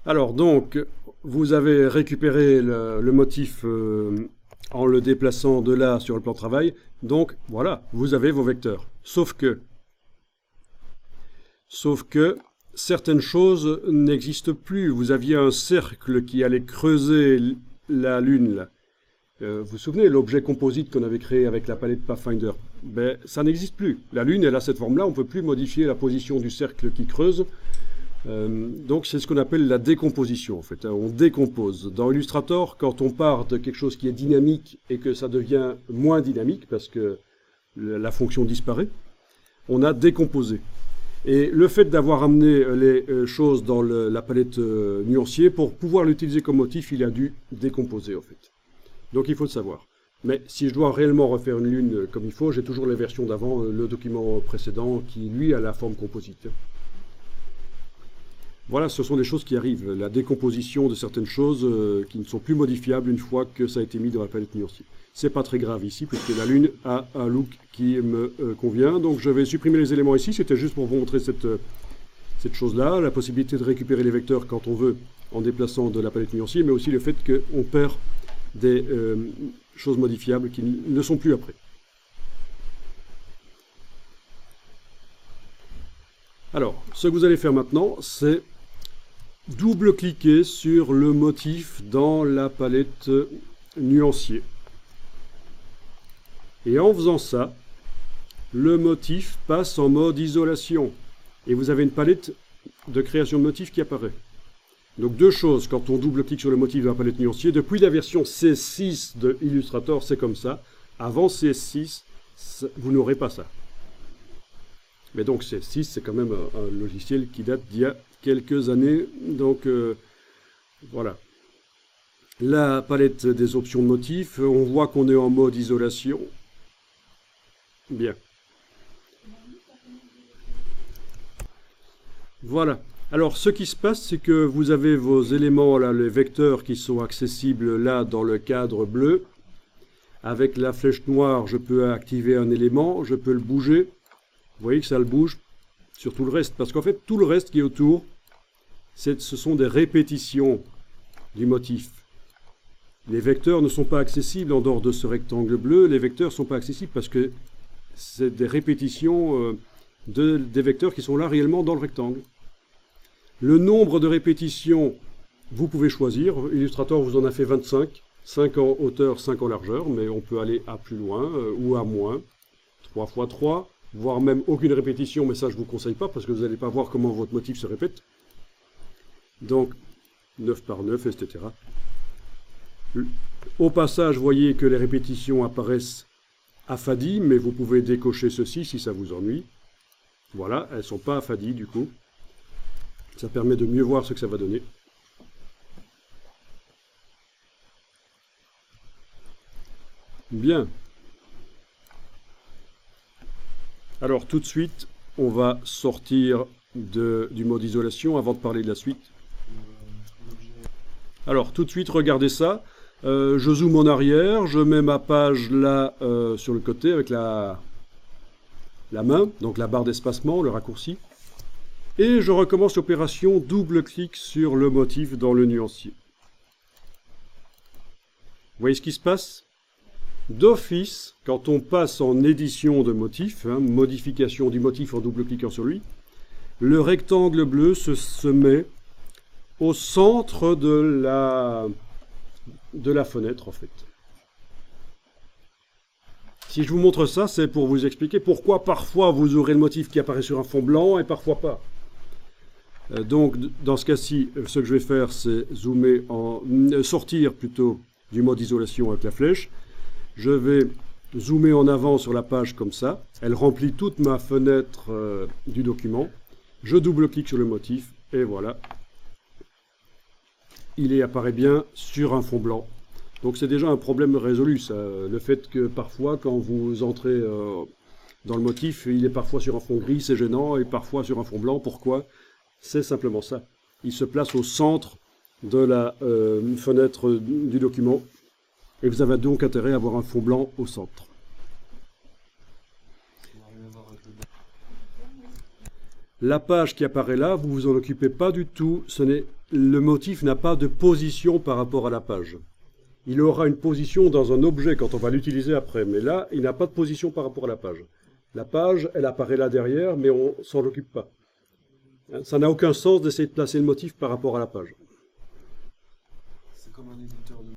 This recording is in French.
Alors donc, vous avez récupéré le motif en le déplaçant de là sur le plan de travail. Donc voilà, vous avez vos vecteurs. Sauf que certaines choses n'existent plus. Vous aviez un cercle qui allait creuser la Lune, là. Vous vous souvenez, l'objet composite qu'on avait créé avec la palette Pathfinder, ben, ça n'existe plus. La Lune, elle a cette forme-là, on ne peut plus modifier la position du cercle qui creuse. Donc c'est ce qu'on appelle la décomposition, en fait. On décompose. Dans Illustrator, quand on part de quelque chose qui est dynamique et que ça devient moins dynamique, parce que la fonction disparaît, on a décomposé. Et le fait d'avoir amené les choses dans la palette nuancier, pour pouvoir l'utiliser comme motif, il a dû décomposer, en fait. Donc il faut le savoir. Mais si je dois réellement refaire une lune comme il faut, j'ai toujours les versions d'avant, le document précédent, qui lui a la forme composite. Voilà, ce sont des choses qui arrivent. La décomposition de certaines choses qui ne sont plus modifiables une fois que ça a été mis dans la palette nuancier. C'est pas très grave ici, puisque la lune a un look qui me convient. Donc je vais supprimer les éléments ici. C'était juste pour vous montrer cette chose-là, la possibilité de récupérer les vecteurs quand on veut en déplaçant de la palette nuancier, mais aussi le fait qu'on perd des choses modifiables qui ne sont plus après. Alors, ce que vous allez faire maintenant, c'est double-cliquer sur le motif dans la palette nuancier. Et en faisant ça, le motif passe en mode isolation. Et vous avez une palette de création de motifs qui apparaît. Donc deux choses, quand on double-clique sur le motif de la palette nuancier, depuis la version CS6 de Illustrator, c'est comme ça. Avant CS6, vous n'aurez pas ça. Mais donc CS6, c'est quand même un logiciel qui date d'il y a quelques années. Donc voilà. La palette des options de motifs, on voit qu'on est en mode isolation. Bien. Voilà. Alors, ce qui se passe, c'est que vous avez vos éléments, là, les vecteurs qui sont accessibles là dans le cadre bleu. Avec la flèche noire, je peux activer un élément, je peux le bouger. Vous voyez que ça le bouge sur tout le reste. Parce qu'en fait, tout le reste qui est autour, ce sont des répétitions du motif. Les vecteurs ne sont pas accessibles en dehors de ce rectangle bleu. Les vecteurs ne sont pas accessibles parce que c'est des répétitions des vecteurs qui sont là réellement dans le rectangle. Le nombre de répétitions, vous pouvez choisir. Illustrator vous en a fait 25. 5 en hauteur, 5 en largeur. Mais on peut aller à plus loin ou à moins. 3 x 3. Voire même aucune répétition. Mais ça, je ne vous conseille pas parce que vous n'allez pas voir comment votre motif se répète. Donc, 9 par 9, etc. Au passage, vous voyez que les répétitions apparaissent affadies. Mais vous pouvez décocher ceci si ça vous ennuie. Voilà, elles ne sont pas affadies du coup. Ça permet de mieux voir ce que ça va donner. Bien. Alors tout de suite, on va sortir du mode isolation avant de parler de la suite. Alors tout de suite, regardez ça. Je zoome en arrière, je mets ma page là sur le côté avec la main, donc la barre d'espacement, le raccourci. Et je recommence l'opération double-clic sur le motif dans le nuancier. Vous voyez ce qui se passe? D'office, quand on passe en édition de motif, modification du motif en double-cliquant sur lui, le rectangle bleu se met au centre de la fenêtre, en fait. Si je vous montre ça, c'est pour vous expliquer pourquoi parfois vous aurez le motif qui apparaît sur un fond blanc et parfois pas. Donc, dans ce cas-ci, ce que je vais faire, c'est sortir plutôt du mode isolation avec la flèche. Je vais zoomer en avant sur la page comme ça. Elle remplit toute ma fenêtre du document. Je double-clique sur le motif et voilà. Il apparaît bien sur un fond blanc. Donc c'est déjà un problème résolu, ça. Le fait que parfois, quand vous entrez dans le motif, il est parfois sur un fond gris, c'est gênant, et parfois sur un fond blanc. Pourquoi? C'est simplement ça. Il se place au centre de la fenêtre du document. Et vous avez donc intérêt à avoir un fond blanc au centre. La page qui apparaît là, vous vous en occupez pas du tout. Ce n'est le motif n'a pas de position par rapport à la page. Il aura une position dans un objet quand on va l'utiliser après, mais là, il n'a pas de position par rapport à la page. La page, elle apparaît là derrière, mais on s'en occupe pas. Ça n'a aucun sens d'essayer de placer le motif par rapport à la page. C'est comme un éditeur de